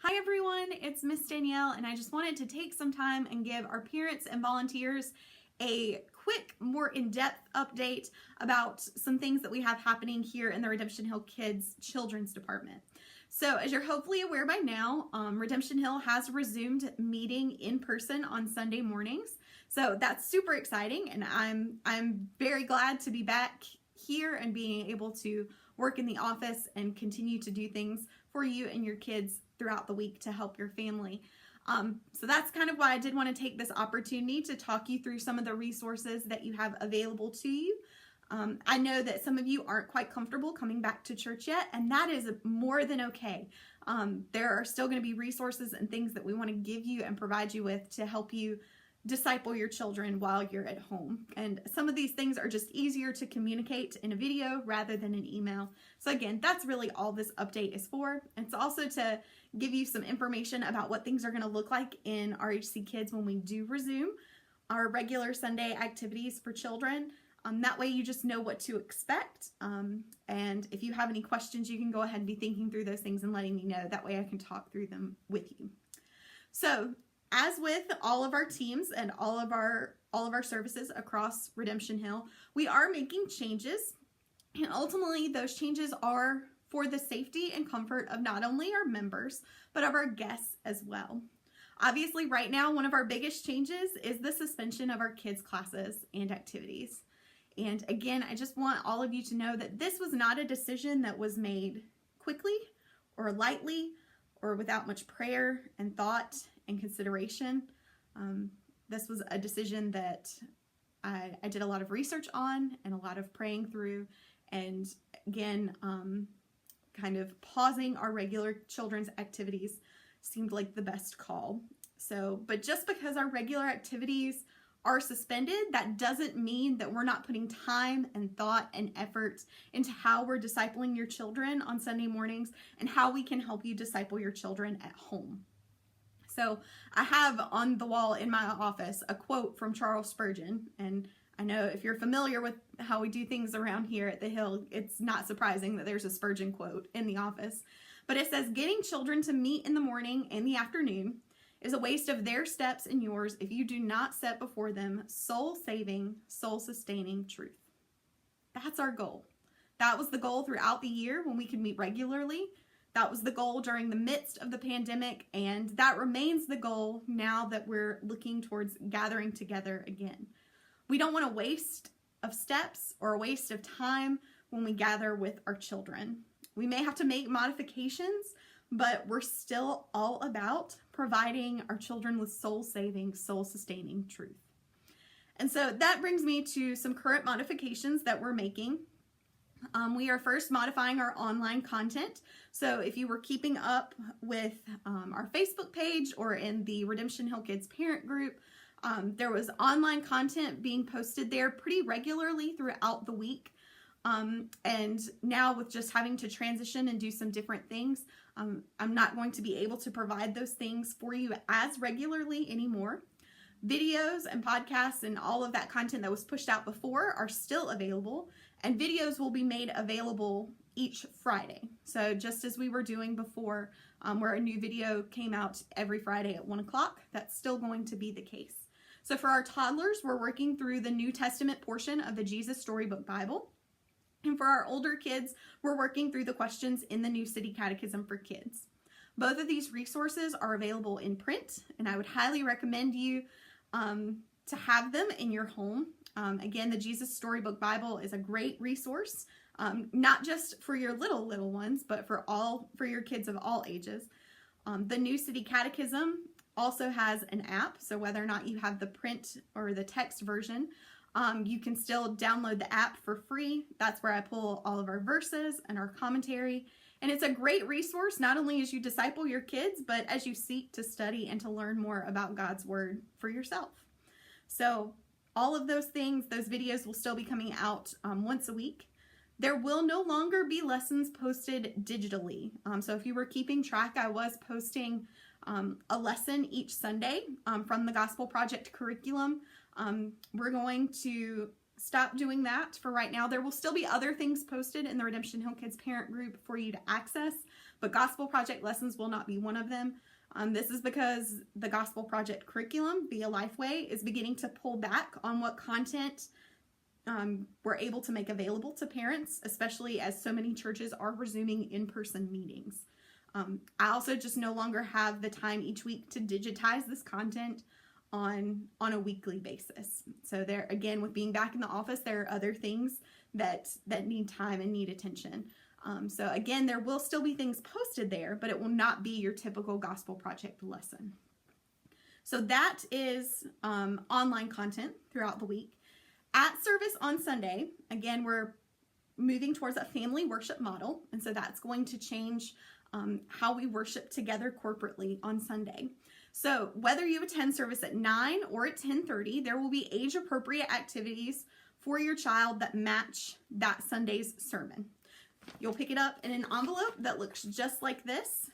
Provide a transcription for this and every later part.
Hi everyone, it's Miss Danielle, and I just wanted to take some time and give our parents and volunteers a quick, more in-depth update about some things that we have happening here in the Redemption Hill Kids Children's Department. So as you're hopefully aware by now, Redemption Hill has resumed meeting in person on Sunday mornings. So that's super exciting, and I'm very glad to be back here and being able to work in the office and continue to do things for you and your kids throughout the week to help your family. So that's kind of why I did want to take this opportunity to talk you through some of the resources that you have available to you. I know that some of you aren't quite comfortable coming back to church yet, and that is more than okay. There are still going to be resources and things that we want to give you and provide you with to help you disciple your children while you're at home. And some of these things are just easier to communicate in a video rather than an email. So again, that's really all this update is for. It's also to give you some information about what things are going to look like in RHC Kids when we do resume our regular Sunday activities for children. That way you just know what to expect. And if you have any questions, you can go ahead and be thinking through those things and letting me know. That way I can talk through them with you. So as with all of our teams and all of our services across Redemption Hill, we are making changes, and ultimately those changes are for the safety and comfort of not only our members, but of our guests as well. Obviously, right now, one of our biggest changes is the suspension of our kids' classes and activities. And again, I just want all of you to know that this was not a decision that was made quickly or lightly or without much prayer and thought and consideration. This was a decision that I did a lot of research on and a lot of praying through, and again, kind of pausing our regular children's activities seemed like the best call. So, but just because our regular activities are suspended, that doesn't mean that we're not putting time and thought and effort into how we're discipling your children on Sunday mornings and how we can help you disciple your children at home. So I have on the wall in my office a quote from Charles Spurgeon, and I know if you're familiar with how we do things around here at the Hill, it's not surprising that there's a Spurgeon quote in the office. But it says, "Getting children to meet in the morning and the afternoon is a waste of their steps and yours if you do not set before them soul-saving, soul-sustaining truth." That's our goal. That was the goal throughout the year when we could meet regularly. That was the goal during the midst of the pandemic, and that remains the goal now that we're looking towards gathering together again. We don't want a waste of steps or a waste of time when we gather with our children. We may have to make modifications, but we're still all about providing our children with soul-saving, soul-sustaining truth. And so that brings me to some current modifications that we're making. We are first modifying our online content. So if you were keeping up with our Facebook page or in the Redemption Hill Kids parent group, there was online content being posted there pretty regularly throughout the week. And now with just having to transition and do some different things, I'm not going to be able to provide those things for you as regularly anymore. Videos and podcasts and all of that content that was pushed out before are still available, and videos will be made available each Friday. So just as we were doing before, where a new video came out every Friday at 1 o'clock, that's still going to be the case. So for our toddlers, we're working through the New Testament portion of the Jesus Storybook Bible. And for our older kids, we're working through the questions in the New City Catechism for Kids. Both of these resources are available in print, and I would highly recommend you to have them in your home. Again, the Jesus Storybook Bible is a great resource, not just for your little ones, but for your kids of all ages. The New City Catechism also has an app, so whether or not you have the print or the text version, you can still download the app for free. That's where I pull all of our verses and our commentary. And it's a great resource, not only as you disciple your kids, but as you seek to study and to learn more about God's Word for yourself. So all of those things, those videos will still be coming out once a week. There will no longer be lessons posted digitally. So if you were keeping track, I was posting a lesson each Sunday from the Gospel Project curriculum. We're going to stop doing that for right now. There will still be other things posted in the Redemption Hill Kids parent group for you to access, but Gospel Project lessons will not be one of them. This is because the Gospel Project curriculum via Lifeway is beginning to pull back on what content we're able to make available to parents, especially as so many churches are resuming in-person meetings. I also just no longer have the time each week to digitize this content on a weekly basis. So there, again, with being back in the office, there are other things that need time and need attention. So again, there will still be things posted there, but it will not be your typical Gospel Project lesson. So that is online content throughout the week. At service on Sunday, again, we're moving towards a family worship model, and so that's going to change how we worship together corporately on Sunday. So whether you attend service at 9 or at 10:30, there will be age-appropriate activities for your child that match that Sunday's sermon. You'll pick it up in an envelope that looks just like this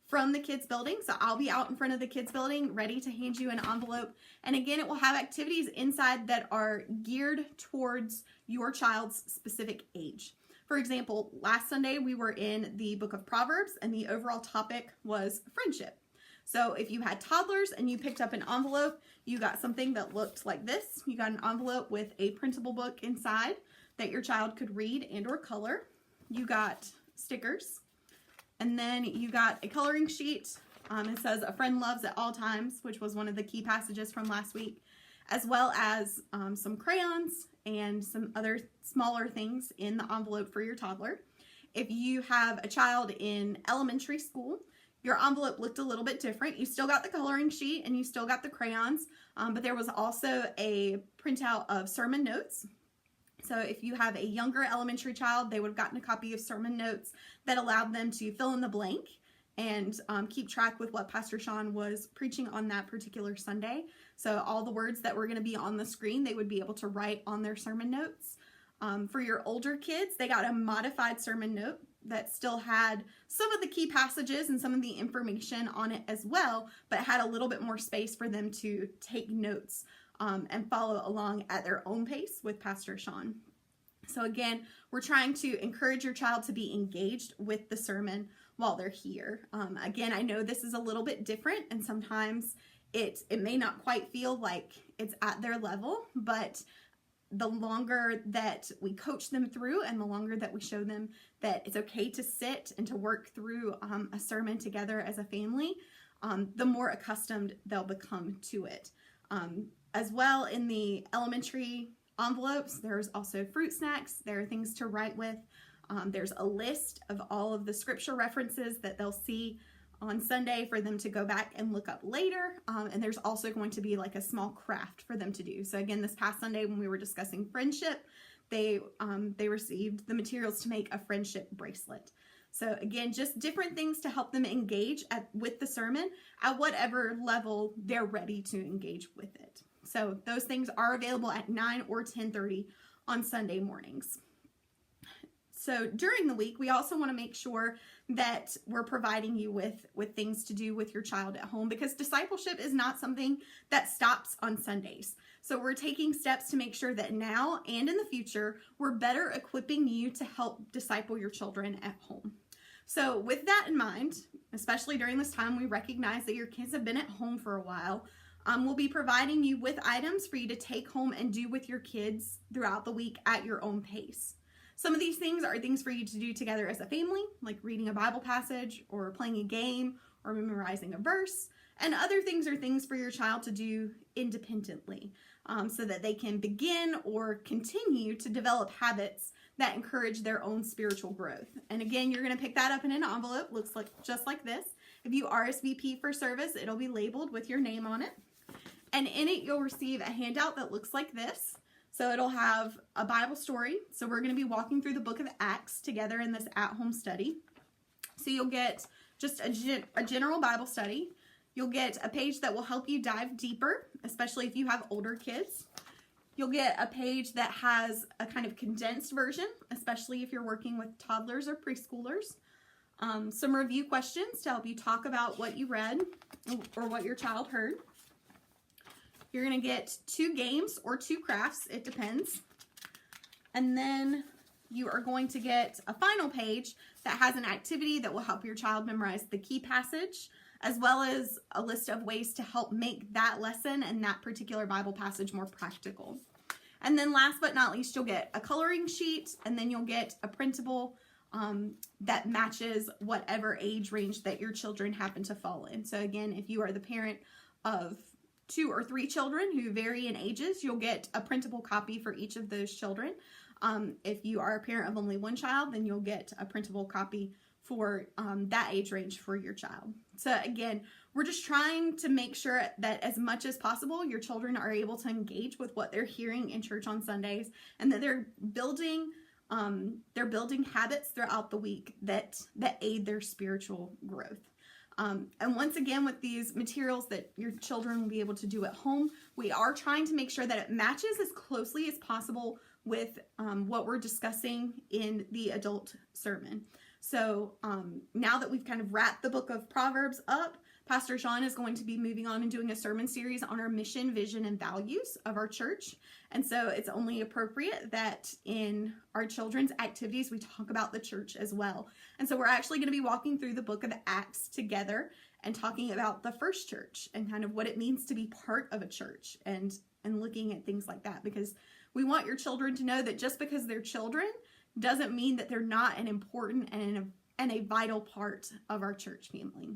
from the kids building. So I'll be out in front of the kids building ready to hand you an envelope. And again, it will have activities inside that are geared towards your child's specific age. For example, last Sunday we were in the book of Proverbs and the overall topic was friendship. So if you had toddlers and you picked up an envelope, you got something that looked like this. You got an envelope with a printable book inside that your child could read and or color. You got stickers. And then you got a coloring sheet. It says, "A friend loves at all times," which was one of the key passages from last week, as well as some crayons and some other smaller things in the envelope for your toddler. If you have a child in elementary school, your envelope looked a little bit different. You still got the coloring sheet and you still got the crayons, but there was also a printout of sermon notes. So if you have a younger elementary child, they would have gotten a copy of sermon notes that allowed them to fill in the blank and keep track with what Pastor Sean was preaching on that particular Sunday. So all the words that were going to be on the screen, they would be able to write on their sermon notes. For your older kids, they got a modified sermon note that still had some of the key passages and some of the information on it as well, but had a little bit more space for them to take notes and follow along at their own pace with Pastor Sean. So again, we're trying to encourage your child to be engaged with the sermon while they're here. Again, I know this is a little bit different and sometimes it may not quite feel like it's at their level, but the longer that we coach them through and the longer that we show them that it's okay to sit and to work through a sermon together as a family, the more accustomed they'll become to it. As well, in the elementary envelopes, there's also fruit snacks. There are things to write with. There's a list of all of the scripture references that they'll see on Sunday for them to go back and look up later. And there's also going to be like a small craft for them to do. So again, this past Sunday when we were discussing friendship, they received the materials to make a friendship bracelet. So again, just different things to help them engage with the sermon at whatever level they're ready to engage with it. So those things are available at 9 or 10:30 on Sunday mornings. So during the week, we also want to make sure that we're providing you with things to do with your child at home, because discipleship is not something that stops on Sundays. So we're taking steps to make sure that now and in the future, we're better equipping you to help disciple your children at home. So with that in mind, especially during this time, we recognize that your kids have been at home for a while. We'll be providing you with items for you to take home and do with your kids throughout the week at your own pace. Some of these things are things for you to do together as a family, like reading a Bible passage or playing a game or memorizing a verse. And other things are things for your child to do independently so that they can begin or continue to develop habits that encourage their own spiritual growth. And again, you're going to pick that up in an envelope, looks like just like this. If you RSVP for service, it'll be labeled with your name on it. And in it, you'll receive a handout that looks like this. So it'll have a Bible story. So we're going to be walking through the book of Acts together in this at-home study. So you'll get just a general Bible study. You'll get a page that will help you dive deeper, especially if you have older kids. You'll get a page that has a kind of condensed version, especially if you're working with toddlers or preschoolers. Some review questions to help you talk about what you read or what your child heard. You're going to get 2 games or 2 crafts, it depends. And then you are going to get a final page that has an activity that will help your child memorize the key passage, as well as a list of ways to help make that lesson and that particular Bible passage more practical. And then last but not least, you'll get a coloring sheet, and then you'll get a printable that matches whatever age range that your children happen to fall in. So again, if you are the parent of 2 or 3 children who vary in ages, you'll get a printable copy for each of those children. If you are a parent of only 1 child, then you'll get a printable copy for that age range for your child. So again, we're just trying to make sure that as much as possible, your children are able to engage with what they're hearing in church on Sundays, and that they're building habits throughout the week that aid their spiritual growth. And once again, with these materials that your children will be able to do at home, we are trying to make sure that it matches as closely as possible with what we're discussing in the adult sermon. So now that we've kind of wrapped the book of Proverbs up, Pastor Sean is going to be moving on and doing a sermon series on our mission, vision, and values of our church. And so it's only appropriate that in our children's activities, we talk about the church as well. And so we're actually going to be walking through the book of Acts together and talking about the first church and kind of what it means to be part of a church and looking at things like that, because we want your children to know that just because they're children doesn't mean that they're not an important and a vital part of our church family.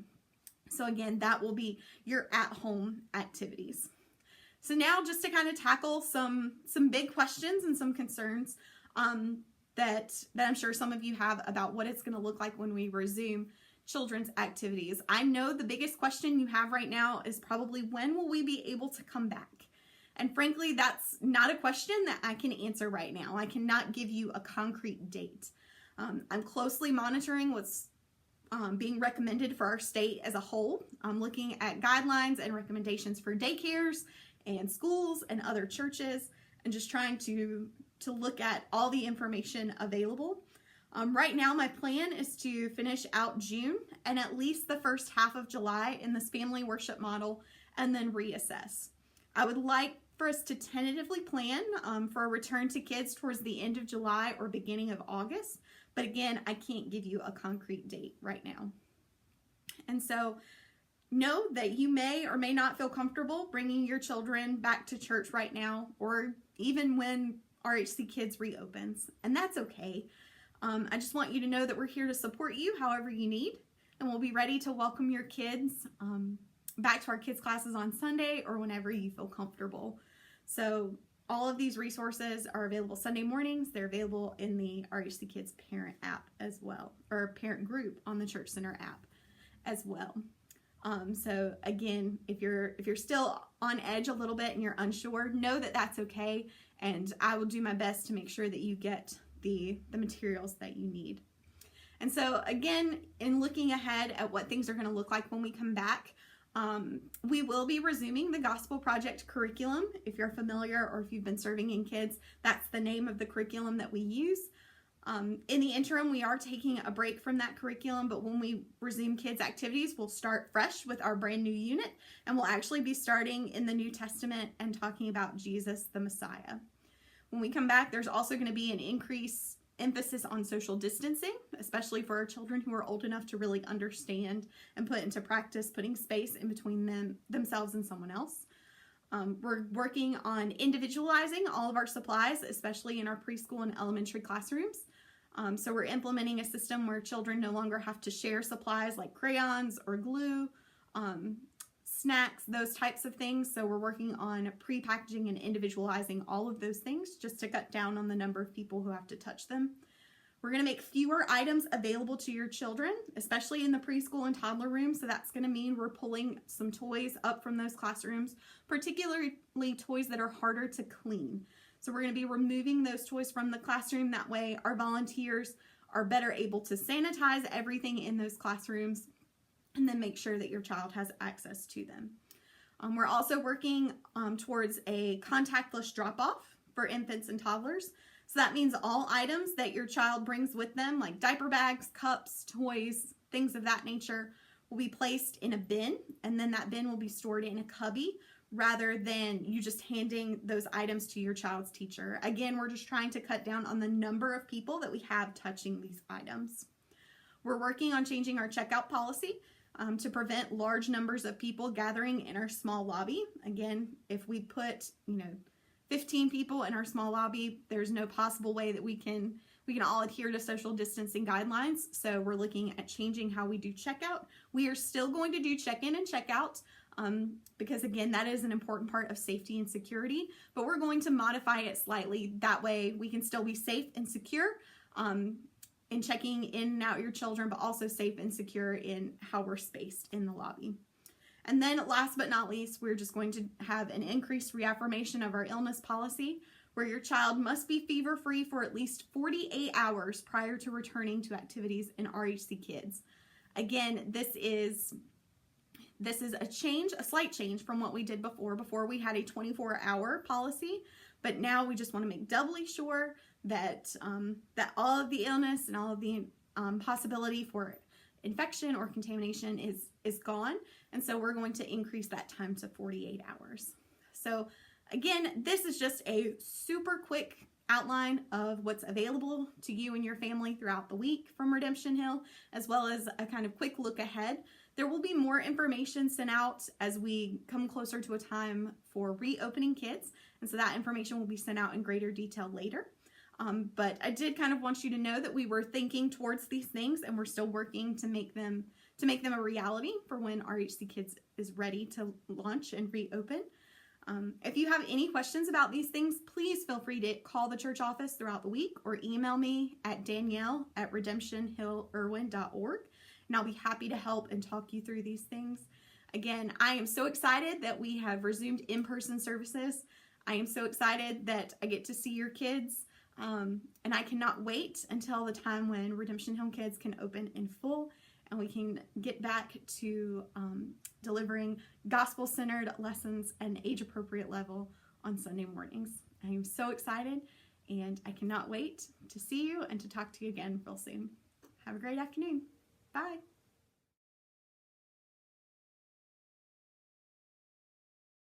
So again, that will be your at-home activities. So now just to kind of tackle some big questions and some concerns that I'm sure some of you have about what it's going to look like when we resume children's activities. I know the biggest question you have right now is probably, when will we be able to come back? And frankly, that's not a question that I can answer right now. I cannot give you a concrete date. I'm closely monitoring what's being recommended for our state as a whole. I'm looking at guidelines and recommendations for daycares and schools and other churches, and just trying to look at all the information available. Right now, my plan is to finish out June and at least the first half of July in this family worship model, and then reassess. I would like for us to tentatively plan for a return to kids towards the end of July or beginning of August. But again, I can't give you a concrete date right now. And so know that you may or may not feel comfortable bringing your children back to church right now, or even when RHC Kids reopens. And that's okay. I just want you to know that we're here to support you however you need. And we'll be ready to welcome your kids back to our kids classes on Sunday or whenever you feel comfortable. So all of these resources are available Sunday mornings. They're available in the RHC Kids parent app as well, or parent group on the Church Center app as well. So again, if you're still on edge a little bit and you're unsure, know that that's okay. And I will do my best to make sure that you get the materials that you need. And so again, in looking ahead at what things are going to look like when we come back, we will be resuming the Gospel Project curriculum. If you're familiar or if you've been serving in kids, that's the name of the curriculum that we use. In the interim, we are taking a break from that curriculum, but when we resume kids activities, we'll start fresh with our brand new unit, and we'll actually be starting in the New Testament and talking about Jesus the Messiah. When we come back, there's also going to be an increased emphasis on social distancing, especially for our children who are old enough to really understand and put into practice putting space in between themselves and someone else. We're working on individualizing all of our supplies, especially in our preschool and elementary classrooms. So we're implementing a system where children no longer have to share supplies like crayons or glue, snacks, those types of things. So we're working on pre-packaging and individualizing all of those things just to cut down on the number of people who have to touch them. We're going to make fewer items available to your children, especially in the preschool and toddler room. So that's going to mean we're pulling some toys up from those classrooms, particularly toys that are harder to clean. So we're going to be removing those toys from the classroom. That way our volunteers are better able to sanitize everything in those classrooms and then make sure that your child has access to them. We're also working towards a contactless drop-off for infants and toddlers. So that means all items that your child brings with them, like diaper bags, cups, toys, things of that nature, will be placed in a bin, and then that bin will be stored in a cubby rather than you just handing those items to your child's teacher. Again, we're just trying to cut down on the number of people that we have touching these items. We're working on changing our checkout policy to prevent large numbers of people gathering in our small lobby. Again, if we put, 15 people in our small lobby, there's no possible way that we can all adhere to social distancing guidelines. So we're looking at changing how we do checkout. We are still going to do check-in and checkout because again, that is an important part of safety and security, but we're going to modify it slightly. That way we can still be safe and secure in checking in and out your children, but also safe and secure in how we're spaced in the lobby. And then last but not least, we're just going to have an increased reaffirmation of our illness policy, where your child must be fever-free for at least 48 hours prior to returning to activities in RHC Kids. Again, this is a slight change from what we did before. Before we had a 24-hour policy, but now we just want to make doubly sure that that all of the illness and all of the possibility for infection or contamination is gone. And so we're going to increase that time to 48 hours. So again, this is just a super quick outline of what's available to you and your family throughout the week from Redemption Hill, as well as a kind of quick look ahead. There will be more information sent out as we come closer to a time for reopening kids. And so that information will be sent out in greater detail later. But I did kind of want you to know that we were thinking towards these things, and we're still working to make them a reality for when RHC Kids is ready to launch and reopen. If you have any questions about these things, please feel free to call the church office throughout the week or email me at danielle@redemptionhillirwin.org, and I'll be happy to help and talk you through these things. Again, I am so excited that we have resumed in-person services. I am so excited that I get to see your kids. And I cannot wait until the time when Redemption Home Kids can open in full and we can get back to delivering gospel-centered lessons at an age-appropriate level on Sunday mornings. I am so excited, and I cannot wait to see you and to talk to you again real soon. Have a great afternoon. Bye.